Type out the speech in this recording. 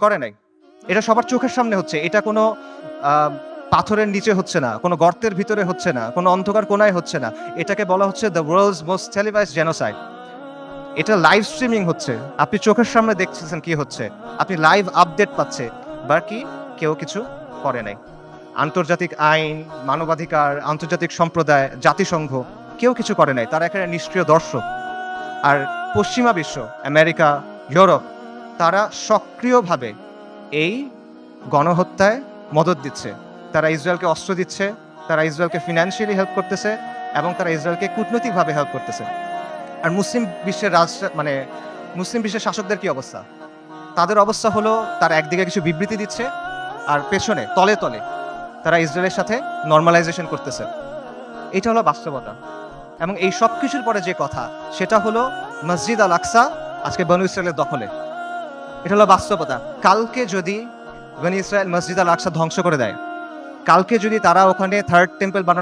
করে নাই। এটা সবার চোখের সামনে হচ্ছে। এটা কোনো পাথরের নিচে হচ্ছে না, কোনো গর্তের ভিতরে হচ্ছে না, কোনো অন্ধকার কোণায় হচ্ছে না। এটাকে বলা হচ্ছে the world's most televised genocide. এটা লাইভ স্ট্রিমিং হচ্ছে। আপনি চোখের সামনে দেখতেছেন কি হচ্ছে। আপনি লাইভ আপডেট পাচ্ছে। বাকি কেউ কিছু করে নাই। আন্তর্জাতিক আইন, মানবাধিকার, আন্তর্জাতিক সম্প্রদায়, জাতিসংঘ কেউ কিছু করে নাই। তারা এখানে নিষ্ক্রিয় দর্শক। আর পশ্চিমা বিশ্ব, আমেরিকা, ইউরোপ তারা সক্রিয়ভাবে এই গণহত্যায় মদদ দিচ্ছে। তারা ইসরায়েলকে অস্ত্র দিচ্ছে, তারা ইসরায়েলকে ফিনান্সিয়ালি হেল্প করতেছে এবং তারা ইসরায়েলকে কূটনৈতিকভাবে হেল্প করতেছে। আর মুসলিম বিশ্বের মুসলিম বিশ্বের শাসকদের কি অবস্থা? তাদের অবস্থা হলো তারা একদিকে কিছু বিবৃতি দিচ্ছে আর পেছনে তলে তলে তারা ইসরায়েলের সাথে নরমালাইজেশন করতেছে। এটা হলো বাস্তবতা। এবং এই সব কিছুর পরে যে কথা সেটা হলো মসজিদ আল আকসা আজকে বনু ইসরায়েলের দখলে। এটা হলো বাস্তবতা। কালকে যদি বনু ইসরায়েল মসজিদ আল আকসা ধ্বংস করে দেয়, কালকে যদি তারা ওখানে থার্ড টেম্পল বানানোর